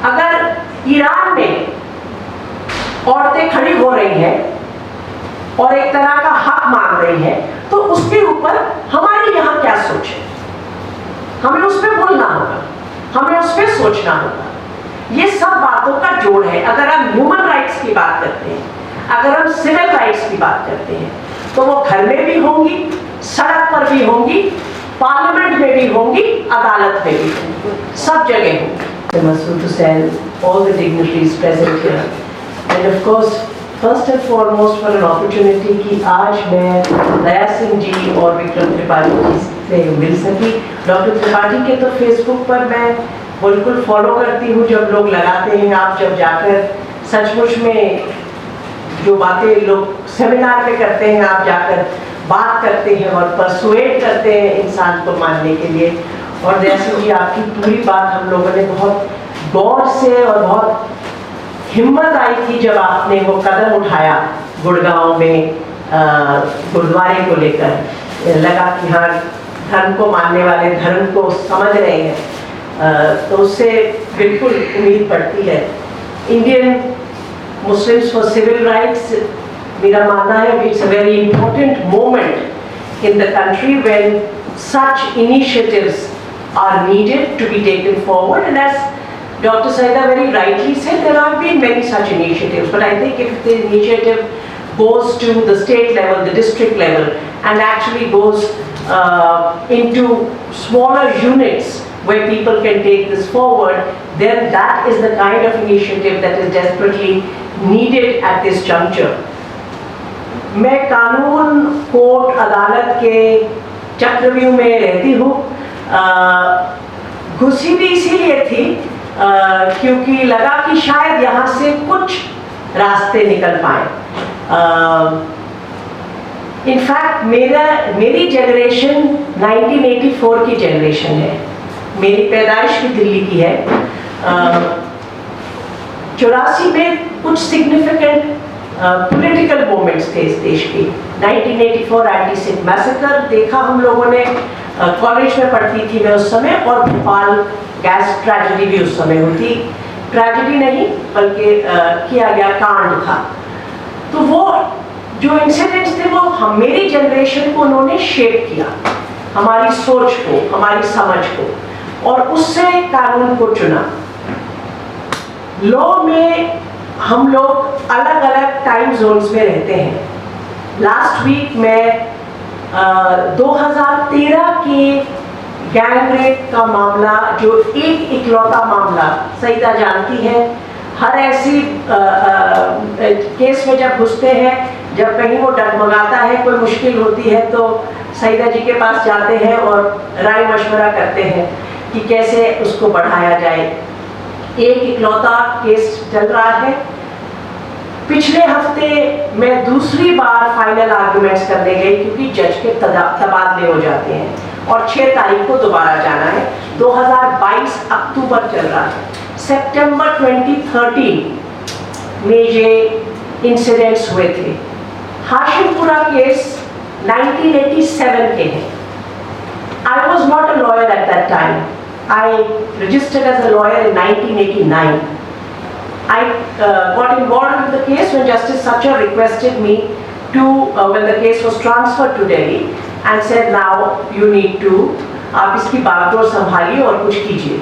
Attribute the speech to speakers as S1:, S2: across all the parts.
S1: अगर ईरान में औरतें खड़ी हो रही हैं और एक तरह का हक मांग रही हैं, तो उसके ऊपर हमारी यहाँ क्या सोच है, हमें उस पर बोलना होगा, हमें उस पर सोचना होगा। ये सब बातों का जोड़ है। अगर हम ह्यूमन राइट्स की बात करते हैं, अगर हम सिविल राइट्स की बात करते हैं, तो वो घर में भी होंगी, सड़क पर भी होंगी, पार्लियामेंट में भी होंगी, अदालत में भी होंगी, सब जगह होंगी। Masood Hussain, all the dignitaries present here, and of course first and foremost for an opportunity कि आज मैं दया सिंह जी और विक्रम त्रिपाठी जी से मिल सकी। डॉक्टर त्रिपाठी के तो फेसबुक पर मैं बिल्कुल फॉलो करती हूँ, जब लोग लगाते हैं, आप जब जाकर सचमुच में जो बातें लोग सेमिनार पे करते हैं, आप जाकर बात करते हैं और परसुएट करते हैं इंसान को मानने के लिए। और जैसे कि आपकी पूरी बात हम लोगों ने बहुत गौर से और बहुत हिम्मत आई थी जब आपने वो कदम उठाया गुड़गांव में गुरुद्वारे को लेकर, लगा कि हाँ धर्म को मानने वाले धर्म को समझ रहे हैं, तो उससे बिल्कुल उम्मीद पड़ती है। Indian Muslims for civil rights, मेरा मानना है it's a very important moment in the country when such initiatives are needed to be taken forward, and as Dr. Saida very rightly said, there have been many such initiatives, but I think if the initiative goes to the state level, the district level, and actually goes into smaller units where people can take this forward, then that is the kind of initiative that is desperately needed at this juncture. मैं कानून, court, अदालत के चक्रव्यूह में रहती हूँ। घुसी भी इसीलिए थी क्योंकि लगा कि शायद यहाँ से कुछ रास्ते निकल पाए। इनफैक्ट मेरी जनरेशन 1984 की जनरेशन है, मेरी पैदाइश भी दिल्ली की है। 84 में कुछ सिग्निफिकेंट पॉलिटिकल मोमेंट्स थे इस देश की। 1984 एंटी-सिख मैसेकर देखा हम लोगों ने, कॉलेज में पढ़ती थी मैं उस समय, और भोपाल गैस ट्रेजेडी भी उस समय हुई थी। ट्रेजेडी नहीं बल्कि किया गया कांड था। तो वो जो इंसिडेंट्स थे वो मेरी जनरेशन को उन्होंने शेप किया, हमारी सोच को, हमारी समझ को, और उससे कानून को चुना। लॉ में हम लोग अलग अलग टाइम जोन्स में रहते हैं। लास्ट वीक मैं 2013 के गैंग रेप का मामला, जो एक इकलौता मामला, सईदा जानती है, हर ऐसी केस में जब घुसते हैं, जब कहीं वो डगमगाता है, कोई मुश्किल होती है, तो सईदा जी के पास जाते हैं और राय मशवरा करते हैं कि कैसे उसको बढ़ाया जाए। एक इकलौता केस चल रहा है। पिछले हफ्ते मैं दूसरी बार फाइनल आर्गुमेंट्स करने गई क्योंकि जज के तबादले हो जाते हैं, और 6 तारीख को दोबारा जाना है। 2022 अक्टूबर चल रहा है। सितंबर 2013 में ये इंसिडेंट्स हुए थे। हाशिमपुरा केस 1987 के हैं। I was not a lawyer at that time. I registered as a lawyer in 1989. I got involved with the case when Justice Sacha requested me to, when the case was transferred to Delhi, and said, now you need to, आप इसकी बागडोर संभालिए और कुछ कीजिए।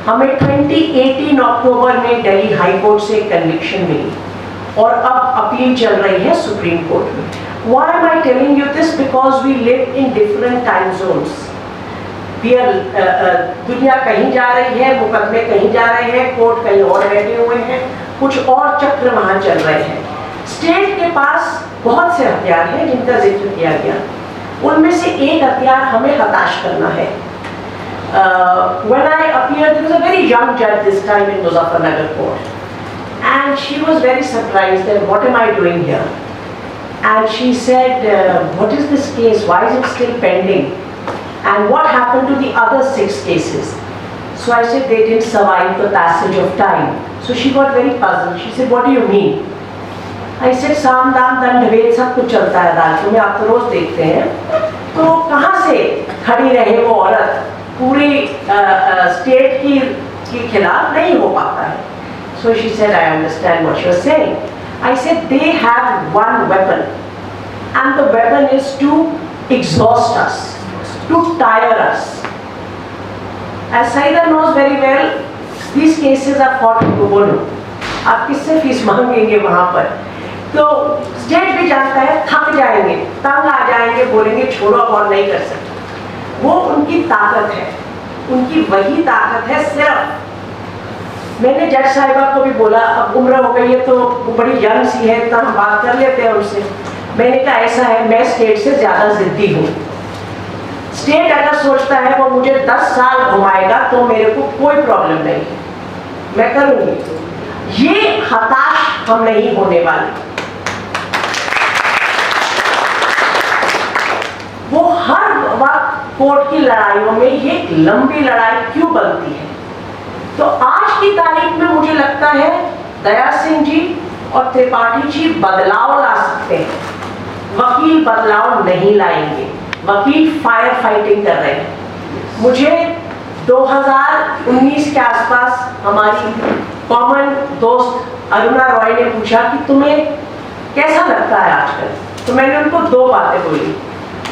S1: हमें 2018 अक्टूबर में Delhi high court से एक कन्विक्शन मिली, और अब अपील चल रही है सुप्रीम कोर्ट में। Why am I telling you this? Because we live in different time zones. दुनिया कहीं जा रही है, मुकदमे कहीं जा रहे हैं, कोर्ट कहीं और बैठे हुए हैं, कुछ और चक्र वहाँ चल रहे हैं। स्टेट के पास बहुत से हथियार हैं जिनका जिक्र किया गया, उनमें से एक हथियार हमें हताश करना है। When I appeared, there was a very young judge this time in Muzaffarnagar court, and she was very surprised that what am I doing here? And she said, what is this case? Why is it still pending? And what happened to the other 6 cases? So I said they didn't survive the passage of time. So she got very puzzled. She said, what do you mean? I said, साम दाम दंड भेद सब कुछ चलता है अदालतों में, आप तो रोज देखते हैं। तो कहाँ से खड़ी रहे वो औरत, पूरी स्टेट की के खिलाफ नहीं हो पाता है। So she said, I understand what you're saying. I said, they have one weapon, and the weapon is to exhaust us, to tire us. As Saida knows very well, these cases are fought pro bono. आप किससे fees मांगेंगे वहाँ पर? तो state भी जानता है, थक जाएंगे, तंग आ जाएंगे, बोलेंगे छोड़ो और नहीं कर सकते। वो उनकी ताकत है, उनकी वही ताकत है। सिर्फ मैंने जज साहिबा को भी बोला, अब उम्र हो गई है तो वो बड़ी यंग सी है, तो हम बात कर लेते हैं उनसे। मैंने कहा ऐसा है, मैं स्टेट से ज़्यादा जिद्दी हूँ। स्टेट अगर सोचता है वो मुझे 10 साल घुमाएगा तो मेरे को कोई प्रॉब्लम नहीं है, मैं करूँगी। ये हताश हम नहीं होने वाले। वो हर वक्त कोर्ट की लड़ाइयों में ये लंबी लड़ाई क्यों बनती है? तो आज की तारीख में मुझे लगता है दया सिंह जी और त्रिपाठी जी बदलाव ला सकते हैं। वकील बदलाव नहीं लाएंगे, वकील फायर फाइटिंग कर रहे हैं। मुझे 2019 के आसपास हमारी कॉमन दोस्त अरुणा रॉय ने पूछा कि तुम्हें कैसा लगता है आजकल? तो मैंने उनको 2 बातें बोली।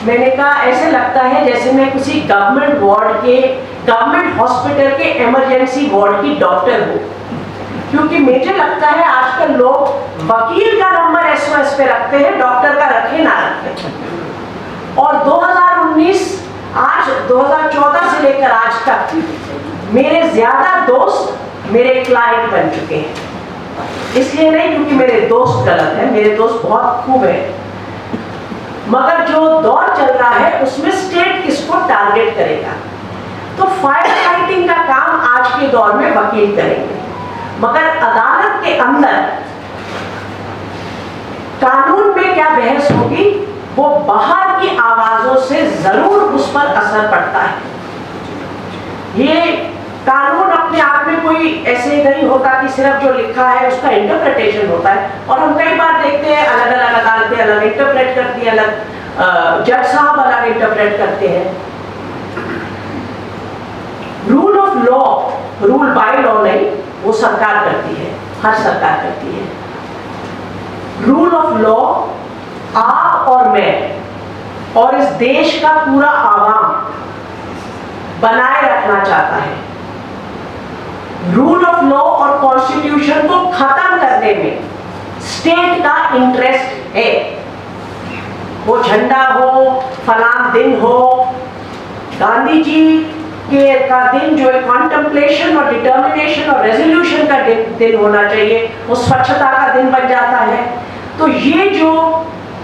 S1: मैंने कहा ऐसे लगता है जैसे मैं किसी गवर्नमेंट हॉस्पिटल के इमरजेंसी वार्ड की डॉक्टर हूँ, क्योंकि मुझे लगता है आजकल लोग वकील का नंबर SOS पे रखते हैं, डॉक्टर का रखे ना रखे। और 2019 आज 2014 से लेकर आज तक मेरे ज्यादा दोस्त मेरे क्लाइंट बन चुके हैं। इसलिए नहीं क्योंकि मेरे दोस्त गलत हैं, मेरे दोस्त बहुत खूब हैं, मगर जो दौर चल रहा है उसमें स्टेट किसको टारगेट करेगा? तो फायर फाइटिंग का काम आज के दौर में वकील करेंगे, मगर अदालत के अंदर कानून में क्या बहस होगी वो बाहर की आवाजों से जरूर उस पर असर पड़ता है। ये कानून अपने आप में कोई ऐसे नहीं होता कि सिर्फ जो लिखा है उसका इंटरप्रिटेशन होता है, और हम कई बार देखते हैं अलग अलग अदालतें अलग इंटरप्रेट करती है, अलग जज साहब अलग इंटरप्रेट करते हैं। Rule of law, rule by law नहीं, वो सरकार करती है, हर सरकार करती है। रूल ऑफ लॉ आप और मैं और इस देश का पूरा आवाम बनाए रखना चाहता है। रूल ऑफ लॉ और कॉन्स्टिट्यूशन को खत्म करने में स्टेट का इंटरेस्ट है। वो झंडा हो, फलां दिन हो, गांधी जी का दिन जो है कॉन्टेम्पलेशन और डिटर्मिनेशन और रेजोल्यूशन का दिन होना चाहिए, वो स्वच्छता का दिन बन जाता है। तो ये जो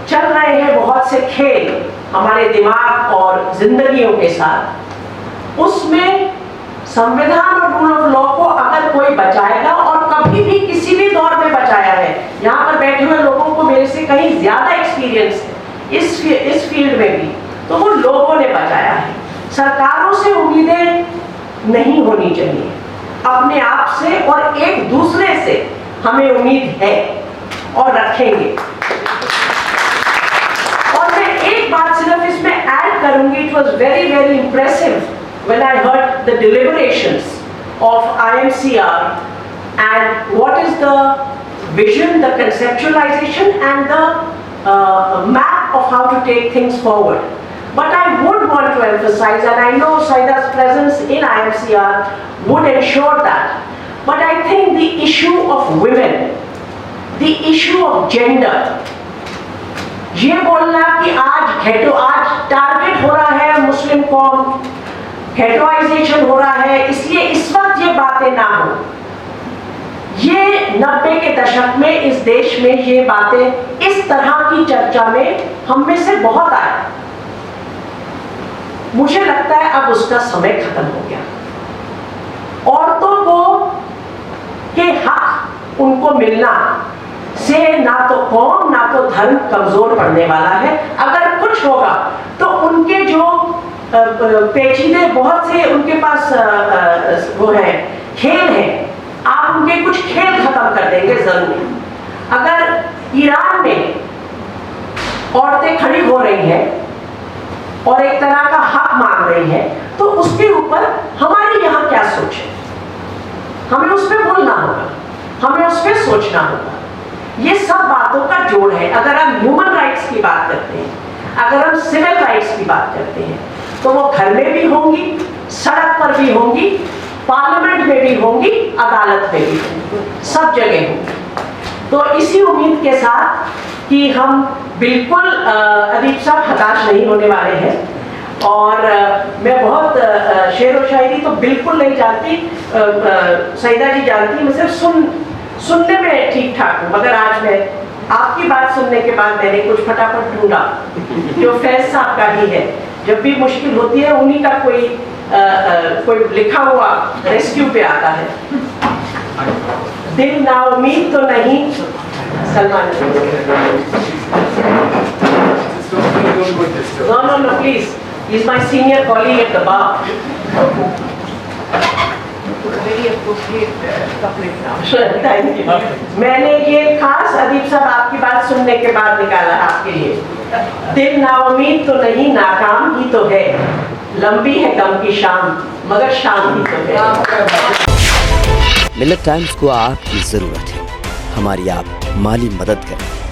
S1: चल रहे हैं बहुत से खेल हमारे दिमाग और जिंदगियों के साथ, उसमें संविधान और रूल ऑफ लॉ को अगर कोई बचाएगा, और कभी भी किसी भी दौर में बचाया है, यहाँ पर बैठे हुए लोगों को मेरे से कहीं ज्यादा एक्सपीरियंस है इस फील्ड में भी, तो वो लोगों ने बचाया है। सरकारों से उम्मीदें नहीं होनी चाहिए, अपने आप से और एक दूसरे से हमें उम्मीद है और रखेंगे। और मैं एक बात सिर्फ इसमें ऐड करूंगी, it was very very impressive when I heard the deliberations of IMCR and what is the vision, the conceptualization and the map of how to take things forward. But I would want to emphasize, and I know Saida's presence in IMCR would ensure that, but I think the issue of women, the issue of gender, ये बोलना कि आज target हो रहा है मुस्लिम कौम, हेटरोइजेशन हो रहा है, इसलिए इस वक्त ये बातें ना हो। ये 90 के दशक में इस देश में ये बातें इस तरह की चर्चा में हम में से बहुत आए। मुझे लगता है अब उसका समय खत्म हो गया। औरतों को के हक उनको मिलना से ना तो कौम ना तो धर्म कमजोर पड़ने वाला है। अगर कुछ होगा तो उनके जो पेचीदे बहुत से उनके पास वो है खेल है, आप उनके कुछ खेल खत्म कर देंगे जरूर। अगर ईरान में औरतें खड़ी हो रही हैं और एक तरह का हक मांग रही हैं, तो उसके ऊपर हमारी यहाँ क्या सोच है? हमें उस पर बोलना होगा, हमें उस पर सोचना होगा। ये सब बातों का जोड़ है। अगर हम ह्यूमन राइट्स की बात करते हैं, अगर हम सिविल राइट्स की बात करते हैं, तो वो घर में भी होंगी, सड़क पर भी होंगी, पार्लियामेंट में भी होंगी, अदालत में भी होंगी, सब जगह होंगी। तो इसी उम्मीद के साथ कि हम बिल्कुल अदीब साहब हताश नहीं होने वाले हैं। और मैं बहुत शेर व शायरी तो बिल्कुल नहीं जानती, सईदा जी जानती, मैं सिर्फ सुनने में ठीक ठाक हूँ। मगर आज मैं आपकी बात सुनने के बाद मैंने कुछ फटाफट ढूंढा जो फैज साहब का ही है। जब भी मुश्किल होती है उन्हीं का कोई लिखा हुआ रेस्क्यू पे आता है। दिल ना उम्मीद तो नहीं, Salman. No, please. He's my senior colleague at the bar. Very appropriate couplet now. Thank you. मैंने ये खास अदीब साहब आपकी बात सुनने के बाद निकाला आपके लिए। दिल नाउमीद तो नहीं, नाकाम ही तो है, लंबी है गम की शाम मगर शाम ही तो है।
S2: मिल्लत टाइम्स को आपकी ज़रूरत है, हमारी आप माली मदद करें।